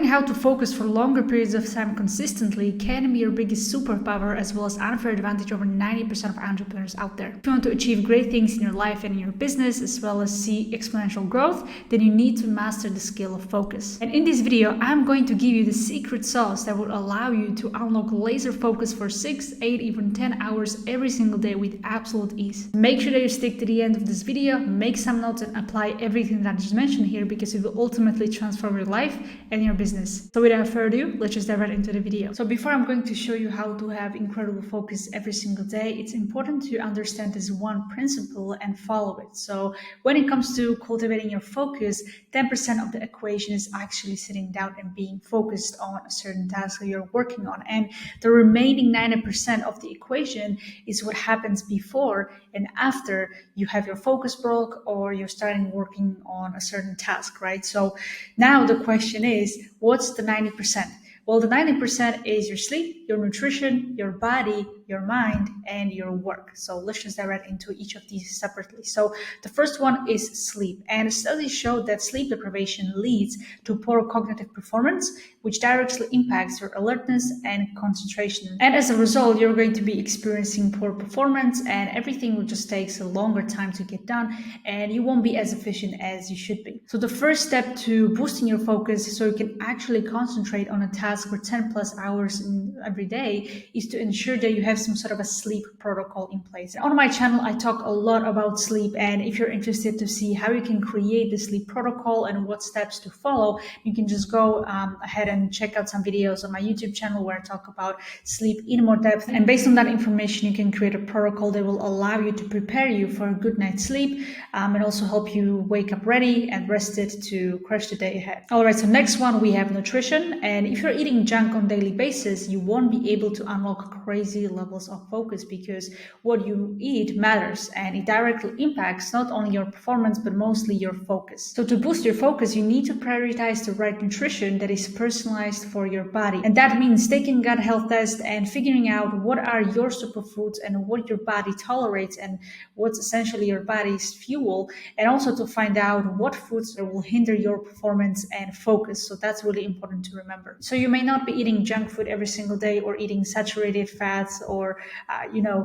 how to focus for longer periods of time consistently can be your biggest superpower as well as unfair advantage over 90% of entrepreneurs out there. If you want to achieve great things in your life and in your business as well as see exponential growth, then you need to master the skill of focus. And in this video, I'm going to give you the secret sauce that will allow you to unlock laser focus for 6, 8, even 10 hours every single day with absolute ease. Make sure that you stick to the end of this video, make some notes and apply everything that I just mentioned here because it will ultimately transform your life and your business. So without further ado, let's just dive right into the video. So before I'm going to show you how to have incredible focus every single day, it's important to understand this one principle and follow it. So when it comes to cultivating your focus, 10% of the equation is actually sitting down and being focused on a certain task that you're working on. And the remaining 90% of the equation is what happens before and after you have your focus broke or you're starting working on a certain task, right? So now the question is, what's the 90%? Well, the 90% is your sleep, your nutrition, your body, your mind, and your work. So let's just dive right into each of these separately. So the first one is sleep. And studies show that sleep deprivation leads to poor cognitive performance, which directly impacts your alertness and concentration. And as a result, you're going to be experiencing poor performance and everything will just take a longer time to get done and you won't be as efficient as you should be. So the first step to boosting your focus so you can actually concentrate on a task for 10 plus hours every day is to ensure that you have some sort of a sleep protocol in place. On my channel, I talk a lot about sleep, and if you're interested to see how you can create the sleep protocol and what steps to follow, you can just go ahead and check out some videos on my YouTube channel where I talk about sleep in more depth. And based on that information, you can create a protocol that will allow you to prepare you for a good night's sleep and also help you wake up ready and rested to crush the day ahead. All right, so next one, we have nutrition. And if you're eating junk on a daily basis, you won't be able to unlock crazy levels of focus because what you eat matters and it directly impacts not only your performance but mostly your focus. So to boost your focus, you need to prioritize the right nutrition that is personalized for your body. And that means taking gut health test and figuring out what are your superfoods and what your body tolerates and what's essentially your body's fuel, and also to find out what foods will hinder your performance and focus. So that's really important to remember. So you may not be eating junk food every single day or eating saturated fats or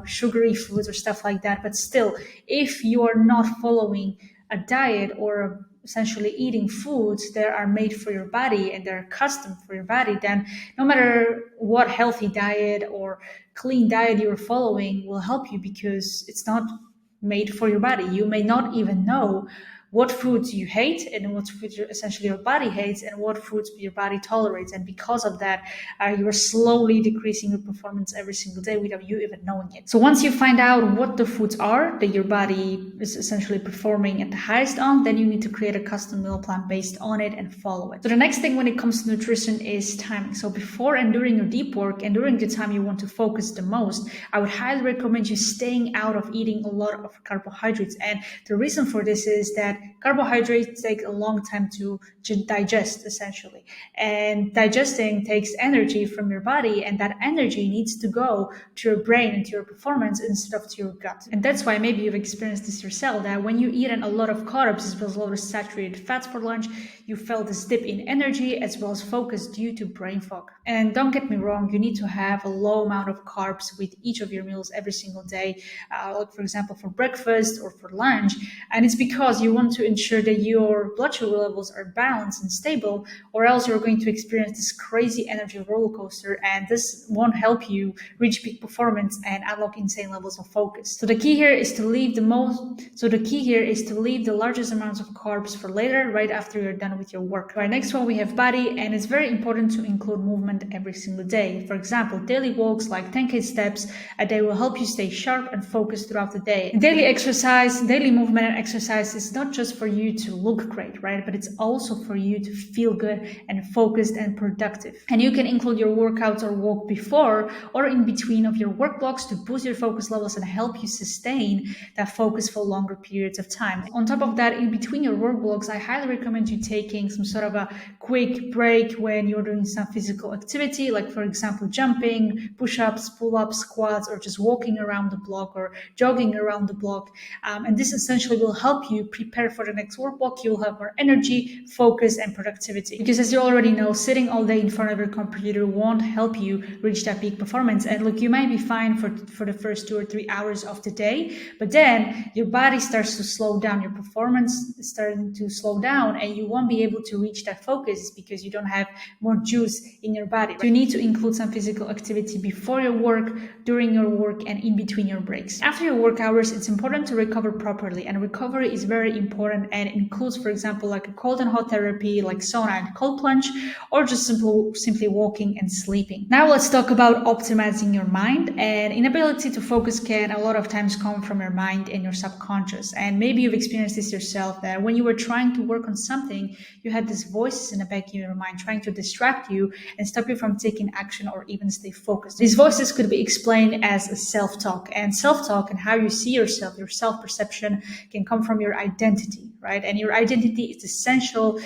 sugary foods or stuff like that, but still, if you are not following a diet or essentially eating foods that are made for your body and they're custom for your body, then no matter what healthy diet or clean diet you're following will help you because it's not made for your body. You may not even know what foods you hate and what foods essentially your body hates and what foods your body tolerates. And because of that, you are slowly decreasing your performance every single day without you even knowing it. So once you find out what the foods are that your body is essentially performing at the highest on, then you need to create a custom meal plan based on it and follow it. So the next thing when it comes to nutrition is timing. So before and during your deep work and during the time you want to focus the most, I would highly recommend you staying out of eating a lot of carbohydrates. And the reason for this is that carbohydrates take a long time to digest, essentially. And digesting takes energy from your body, and that energy needs to go to your brain and to your performance instead of to your gut. And that's why maybe you've experienced this yourself, that when you eat a lot of carbs as well as a lot of saturated fats for lunch, you felt this dip in energy as well as focus due to brain fog. And don't get me wrong, you need to have a low amount of carbs with each of your meals every single day, like for example for breakfast or for lunch. And it's because you want to ensure that your blood sugar levels are balanced and stable, or else you're going to experience this crazy energy roller coaster, and this won't help you reach peak performance and unlock insane levels of focus. So the key here is to leave the largest amounts of carbs for later, right after you're done with your work. Right, next one we have body, and it's very important to include movement every single day. For example, daily walks like 10K steps a day will help you stay sharp and focused throughout the day. And daily movement and exercise is not just for you to look great, right? But it's also for you to feel good and focused and productive. And you can include your workouts or walk before or in between of your work blocks to boost your focus levels and help you sustain that focus for longer periods of time. On top of that, in between your work blocks, I highly recommend you taking some sort of a quick break when you're doing some physical activity, like for example, jumping, push-ups, pull-ups, squats, or just walking around the block or jogging around the block. And this essentially will help you prepare prepared for the next work block, you'll have more energy, focus, and productivity. Because as you already know, sitting all day in front of your computer won't help you reach that peak performance. And look, you might be fine for the first 2 or 3 hours of the day, but then your body starts to slow down, your performance is starting to slow down, and you won't be able to reach that focus because you don't have more juice in your body. So you need to include some physical activity before your work, during your work, and in between your breaks. After your work hours, it's important to recover properly, and recovery is very important and includes, for example, like a cold and hot therapy like sauna and cold plunge, or just simply walking and sleeping. Now let's talk about optimizing your mind. And inability to focus can a lot of times come from your mind and your subconscious. And maybe you've experienced this yourself, that when you were trying to work on something, you had these voices in the back of your mind trying to distract you and stop you from taking action or even stay focused. These voices could be explained as a self-talk, and self-talk and how you see yourself, your self-perception, can come from your identity, right? And your identity is essential,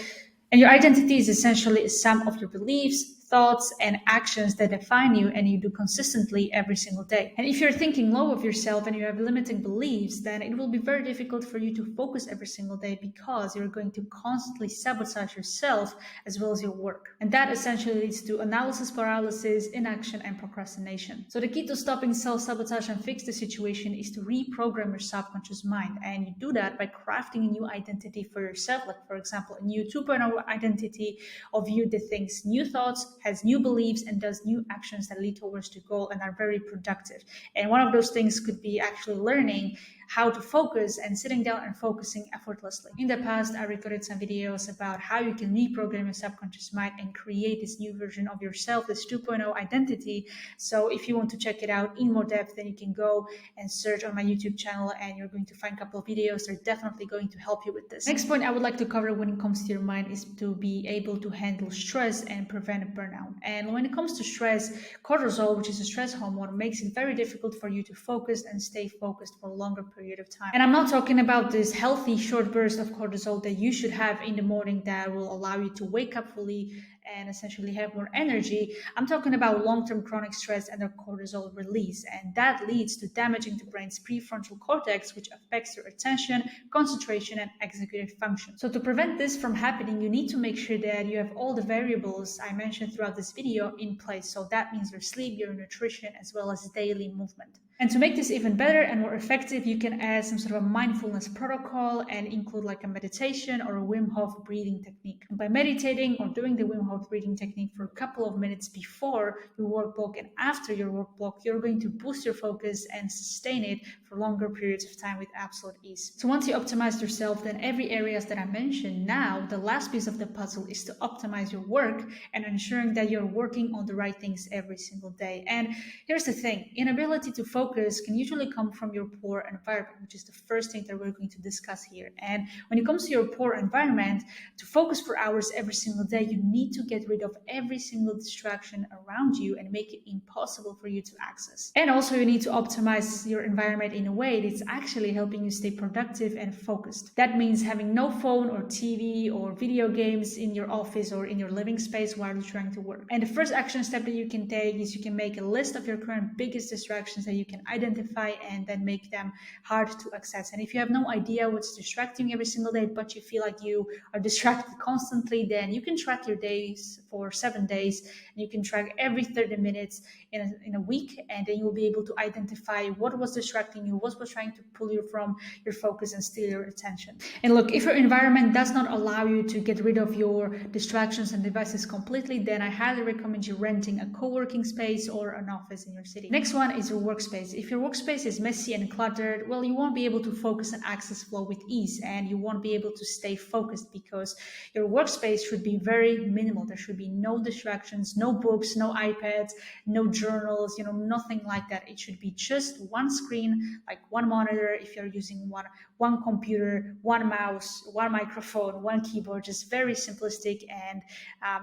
and your identity is essentially a sum of your beliefs, thoughts, and actions that define you, and you do consistently every single day. And if you're thinking low of yourself and you have limiting beliefs, then it will be very difficult for you to focus every single day, because you're going to constantly sabotage yourself as well as your work. And that essentially leads to analysis paralysis, inaction, and procrastination. So the key to stopping self-sabotage and fix the situation is to reprogram your subconscious mind. And you do that by crafting a new identity for yourself, like for example, a new 2.0 identity of you that thinks new thoughts, has new beliefs, and does new actions that lead towards the goal and are very productive. And one of those things could be actually learning how to focus and sitting down and focusing effortlessly. In the past, I recorded some videos about how you can reprogram your subconscious mind and create this new version of yourself, this 2.0 identity. So if you want to check it out in more depth, then you can go and search on my YouTube channel, and you're going to find a couple of videos. They're definitely going to help you with this. Next point I would like to cover when it comes to your mind is to be able to handle stress and prevent burnout. And when it comes to stress, cortisol, which is a stress hormone, makes it very difficult for you to focus and stay focused for a longer period of time. And I'm not talking about this healthy short burst of cortisol that you should have in the morning that will allow you to wake up fully and essentially have more energy. I'm talking about long-term chronic stress and the cortisol release, and that leads to damaging the brain's prefrontal cortex, which affects your attention, concentration, and executive function. So to prevent this from happening, you need to make sure that you have all the variables I mentioned throughout this video in place. So that means your sleep, your nutrition, as well as daily movement. And to make this even better and more effective, you can add some sort of a mindfulness protocol and include like a meditation or a Wim Hof breathing technique. And by meditating or doing the Wim Hof breathing technique for a couple of minutes before your work block and after your work block, you're going to boost your focus and sustain it for longer periods of time with absolute ease. So once you optimize yourself, then every areas that I mentioned now, the last piece of the puzzle is to optimize your work and ensuring that you're working on the right things every single day. And here's the thing, inability to focus can usually come from your poor environment, which is the first thing that we're going to discuss here. And when it comes to your poor environment, to focus for hours every single day, you need to get rid of every single distraction around you and make it impossible for you to access. And also you need to optimize your environment in a way that's actually helping you stay productive and focused. That means having no phone or TV or video games in your office or in your living space while you're trying to work. And the first action step that you can take is you can make a list of your current biggest distractions that you can identify and then make them hard to access. And if you have no idea what's distracting you every single day, but you feel like you are distracted constantly, then you can track your days for 7 days, and you can track every 30 minutes in a week, and then you'll be able to identify what was distracting you, what was trying to pull you from your focus and steal your attention. And look, if your environment does not allow you to get rid of your distractions and devices completely, then I highly recommend you renting a co-working space or an office in your city. Next one is your workspace. If your workspace is messy and cluttered, well, you won't be able to focus and access flow with ease, and you won't be able to stay focused because your workspace should be very minimal. There should be no distractions, no books, no iPads, no journals, nothing like that. It should be just one screen, like one monitor if you're using one computer, one mouse, one microphone, one keyboard, just very simplistic, and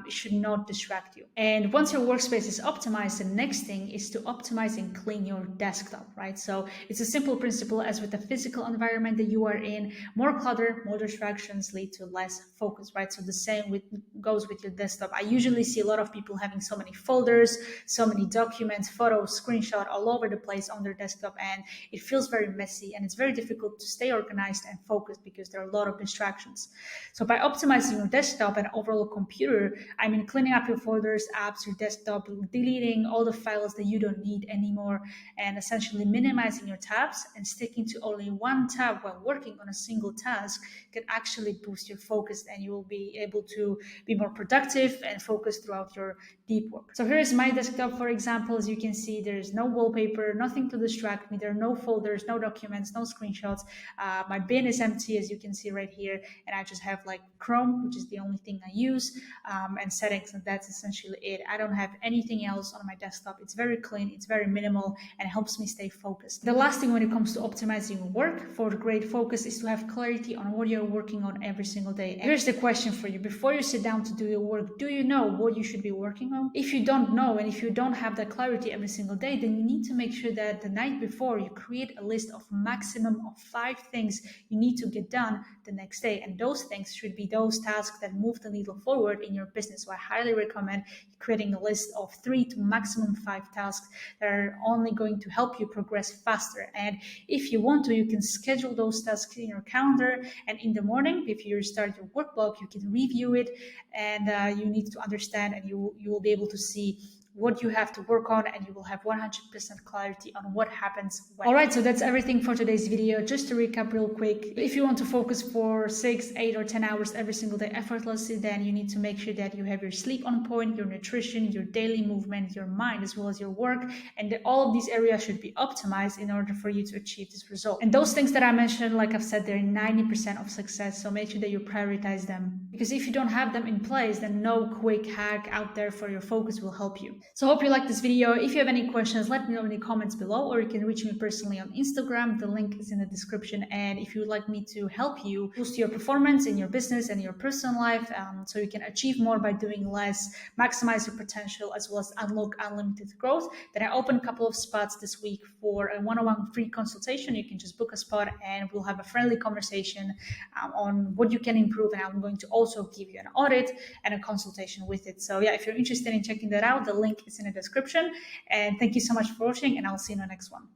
it should not distract you. And once your workspace is optimized, the next thing is to optimize and clean your desktop, right? So it's a simple principle as with the physical environment that you are in. More clutter, more distractions lead to less focus, right? So the same goes with your desktop. I usually see a lot of people having so many folders, so many documents, photos, screenshot all over the place on their desktop, and it feels very messy and it's very difficult to stay organized and focused because there are a lot of distractions. So by optimizing your desktop and overall computer, I mean cleaning up your folders, apps, your desktop, deleting all the files that you don't need anymore, and essentially minimizing your tabs and sticking to only one tab while working on a single task can actually boost your focus, and you will be able to be more productive and focus throughout your deep work. So here is my desktop, for example. As you can see, there is no wallpaper, nothing to distract me. There are no folders, no documents, no screenshots. My bin is empty, as you can see right here, and I just have like Chrome, which is the only thing I use, and settings, and that's essentially it. I don't have anything else on my desktop. It's very clean, it's very minimal, and helps me stay focused. The last thing when it comes to optimizing work for great focus is to have clarity on what you're working on every single day. And here's the question for you. Before you sit down to do your work, do you know what you should be working on? If you don't know, and if you don't have that clarity every single day, then you need to make sure that the night before you create a list of maximum of 5 things you need to get done the next day. And those things should be those tasks that move the needle forward in your business. So I highly recommend creating a list of 3 to maximum 5 tasks that are only going to help you progress faster. And if you want to, you can schedule those tasks in your calendar, and in the morning, if you start your work block, you can review it, and you need to understand, and you will be able to see what you have to work on, and you will have 100% clarity on what happens when. All right, so that's everything for today's video. Just to recap real quick, if you want to focus for 6, 8, or 10 hours every single day effortlessly, then you need to make sure that you have your sleep on point, your nutrition, your daily movement, your mind, as well as your work, and all of these areas should be optimized in order for you to achieve this result. And those things that I mentioned, like I've said, they're 90% of success, so make sure that you prioritize them. Because if you don't have them in place, then no quick hack out there for your focus will help you. So I hope you liked this video. If you have any questions, let me know in the comments below, or you can reach me personally on Instagram. The link is in the description. And if you would like me to help you boost your performance in your business and your personal life, so you can achieve more by doing less, maximize your potential, as well as unlock unlimited growth, then I open a couple of spots this week for a one-on-one free consultation. You can just book a spot and we'll have a friendly conversation on what you can improve. And I'm going to also give you an audit and a consultation with it. So yeah, if you're interested in checking that out, the link is in the description. And thank you so much for watching, and I'll see you in the next one.